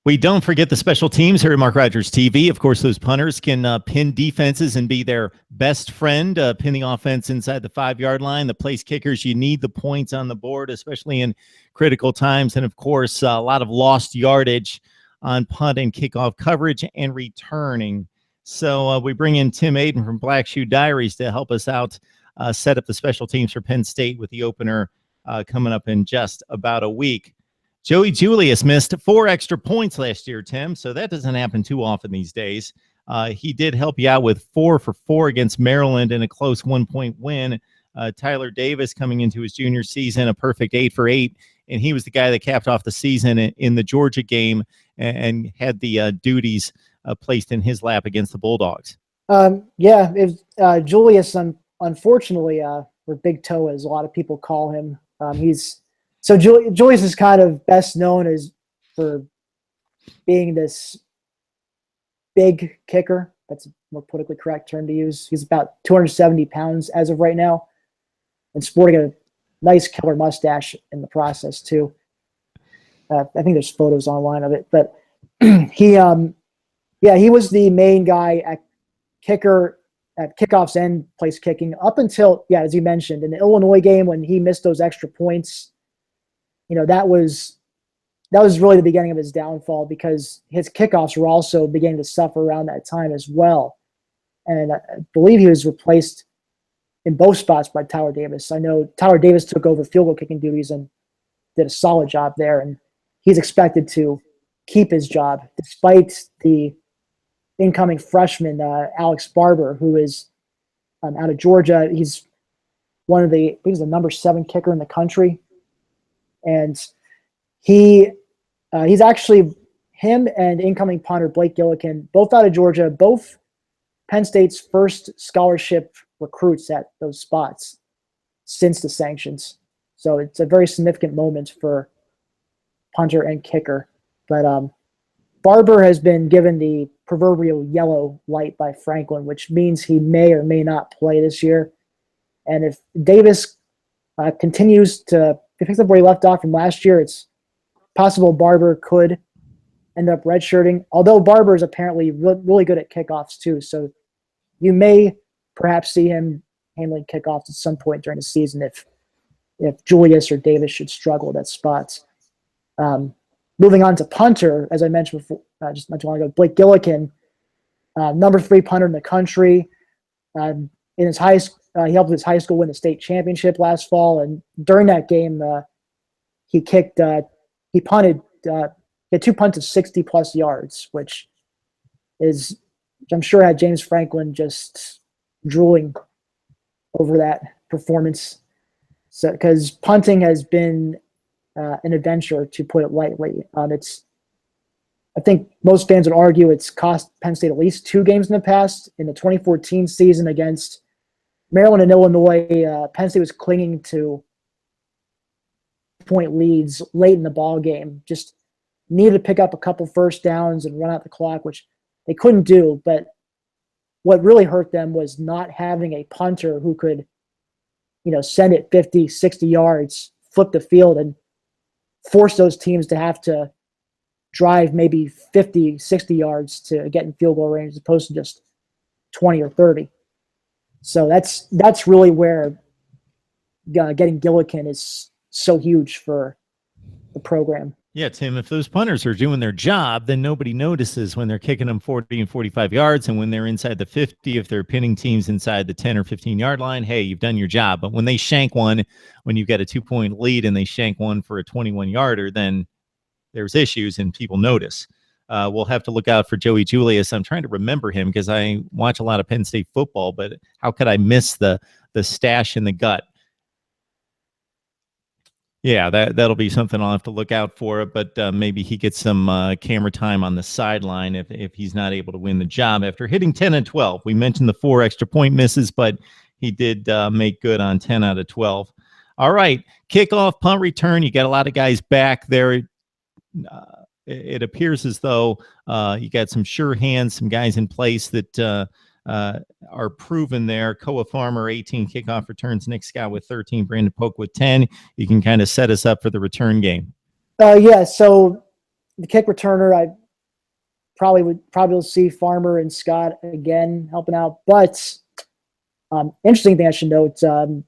We don't forget the special teams here at Mark Rogers TV. Of course, those punters can pin defenses and be their best friend, pin the offense inside the 5-yard line. The place kickers, you need the points on the board, especially in critical times. And, of course, a lot of lost yardage on punt and kickoff coverage and returning. So we bring in Tim Aydin from Black Shoe Diaries to help us out, set up the special teams for Penn State with the opener coming up in just about a week. Joey Julius missed 4 extra points last year, Tim, so that doesn't happen too often these days. He did help you out with 4 for 4 against Maryland in a close 1-point win. Tyler Davis coming into his junior season, a perfect 8 for 8, and he was the guy that capped off the season in the Georgia game and had the duties placed in his lap against the Bulldogs. Julius, unfortunately, or Big Toe, as a lot of people call him, Julius is kind of best known as for being this big kicker. That's a more politically correct term to use. He's about 270 pounds as of right now and sporting a nice killer mustache in the process too. I think there's photos online of it, but he was the main guy at kicker at kickoffs and place kicking up until, as you mentioned, in the Illinois game when he missed those extra points. That was really the beginning of his downfall because his kickoffs were also beginning to suffer around that time as well. And I believe he was replaced in both spots by Tyler Davis. I know Tyler Davis took over field goal kicking duties and did a solid job there, and he's expected to keep his job despite the incoming freshman, Alex Barber, who is out of Georgia. He's the number 7 kicker in the country. And he's actually, him and incoming punter Blake Giliken, both out of Georgia, both Penn State's first scholarship recruits at those spots since the sanctions. So it's a very significant moment for punter and kicker. But Barber has been given the proverbial yellow light by Franklin, which means he may or may not play this year. And if Davis continues to picks up where he left off from last year, it's possible Barber could end up redshirting, although Barber is apparently really good at kickoffs too. So you may perhaps see him handling kickoffs at some point during the season if Julius or Davis should struggle at that spot. Moving on to punter, as I mentioned before, just not too long ago, Blake Giliken, number 3 punter in the country. In his he helped his high school win the state championship last fall, and during that game, he punted. He had 2 punts of 60-plus yards, which I'm sure had James Franklin just drooling over that performance. So, because punting has been an adventure, to put it lightly. I think most fans would argue it's cost Penn State at least 2 games in the past. In the 2014 season against Maryland and Illinois, Penn State was clinging to point leads late in the ball game. Just needed to pick up a couple first downs and run out the clock, which they couldn't do. But what really hurt them was not having a punter who could, send it 50, 60 yards, flip the field, and force those teams to have to drive maybe 50, 60 yards to get in field goal range as opposed to just 20 or 30. So that's really where getting Giliken is so huge for the program. Yeah, Tim, if those punters are doing their job, then nobody notices when they're kicking them 40 and 45 yards, and when they're inside the 50, if they're pinning teams inside the 10 or 15-yard line, hey, you've done your job. But when they shank one, when you've got a 2-point lead and they shank one for a 21-yarder, then there's issues and people notice. We'll have to look out for Joey Julius. I'm trying to remember him because I watch a lot of Penn State football, but how could I miss the stash in the gut? Yeah, that'll be something I'll have to look out for. But maybe he gets some camera time on the sideline if he's not able to win the job after hitting 10 and 12. We mentioned the 4 extra point misses, but he did make good on 10 out of 12. All right, kickoff, punt return. You got a lot of guys back there. It appears as though you got some sure hands, some guys in place that are proven there. Koa Farmer, 18 kickoff returns. Nick Scott with 13. Brandon Polk with 10. You can kind of set us up for the return game. So the kick returner, I probably see Farmer and Scott again helping out. But interesting thing I should note, in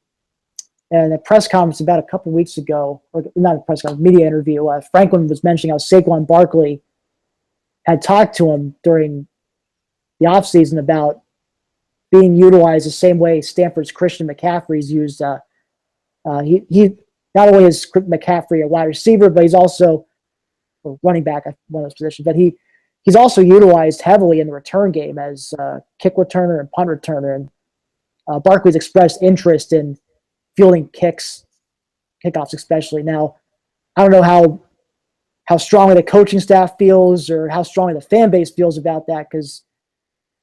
a press conference about a couple weeks ago, or not a press conference, media interview, Franklin was mentioning how Saquon Barkley had talked to him during the offseason about being utilized the same way Stanford's Christian McCaffrey's used. He not only is McCaffrey a wide receiver, but he's also a running back at one of those positions. But he's also utilized heavily in the return game as kick returner and punt returner. And Barkley's expressed interest in fielding kickoffs especially. Now, I don't know how strongly the coaching staff feels or how strongly the fan base feels about that, because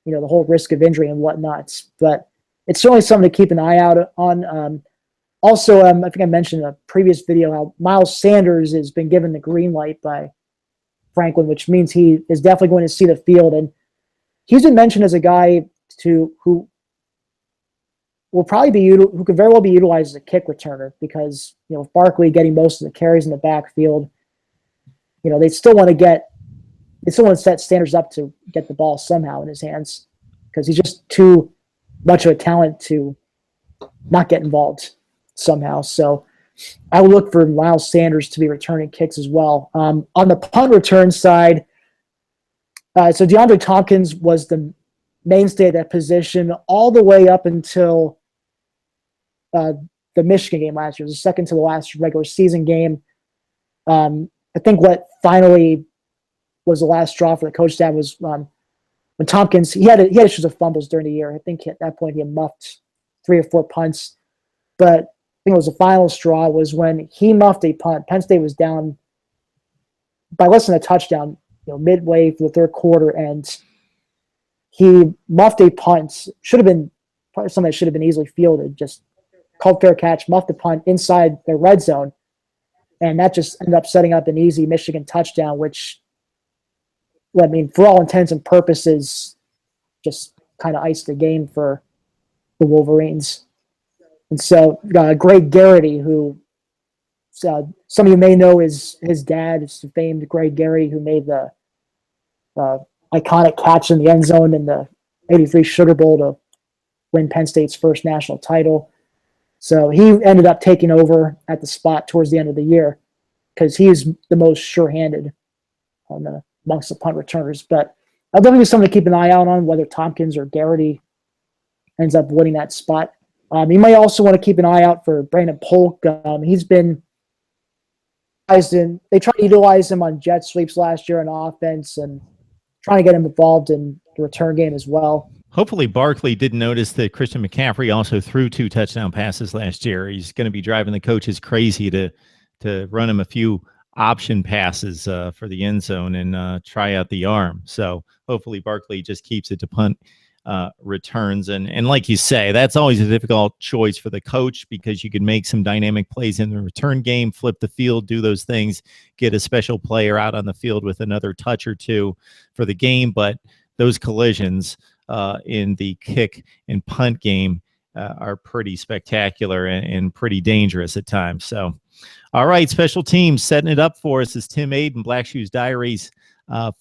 the whole risk of injury and whatnot. But it's certainly something to keep an eye out on. Also, I think I mentioned in a previous video how Miles Sanders has been given the green light by Franklin, which means he is definitely going to see the field. And he's been mentioned as a guy who will probably who could very well be utilized as a kick returner, because with Barkley getting most of the carries in the backfield, they still want to set Sanders up to get the ball somehow in his hands, because he's just too much of a talent to not get involved somehow. So I would look for Miles Sanders to be returning kicks as well. On the punt return side, so DeAndre Tompkins was the mainstay of that position all the way up until the Michigan game last year. It was the second to the last regular season game. I think what finally was the last straw for the coach staff was when Tompkins, he had issues of fumbles during the year. I think at that point he had muffed 3 or 4 punts. But I think it was the final straw was when he muffed a punt. Penn State was down by less than a touchdown, midway for the third quarter, and he muffed a punt. Should have been probably something that should have been easily fielded. Just called fair catch, muffed the punt inside the red zone, and that just ended up setting up an easy Michigan touchdown, which, for all intents and purposes, just kind of iced the game for the Wolverines. And so Greg Garrity, who some of you may know is his dad, is the famed Greg Garrity, who made the iconic catch in the end zone in the '83 Sugar Bowl to win Penn State's first national title. So he ended up taking over at the spot towards the end of the year, because he's the most sure-handed amongst the punt returners. But I'll definitely be something to keep an eye out on, whether Tompkins or Garrity ends up winning that spot. You might also want to keep an eye out for Brandon Polk. He's been they tried to utilize him on jet sweeps last year on offense, and trying to get him involved in the return game as well. Hopefully Barkley didn't notice that Christian McCaffrey also threw 2 touchdown passes last year. He's going to be driving the coaches crazy to run him a few option passes for the end zone and try out the arm. So hopefully Barkley just keeps it to punt returns. And like you say, that's always a difficult choice for the coach, because you can make some dynamic plays in the return game, flip the field, do those things, get a special player out on the field with another touch or two for the game. But those collisions in the kick and punt game are pretty spectacular and pretty dangerous at times. So, all right, special teams setting it up for us is Tim Aydin, Black Shoes Diaries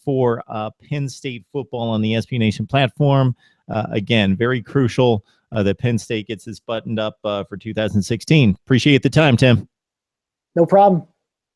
for Penn State football on the SB Nation platform. Again, very crucial that Penn State gets this buttoned up for 2016. Appreciate the time, Tim. No problem.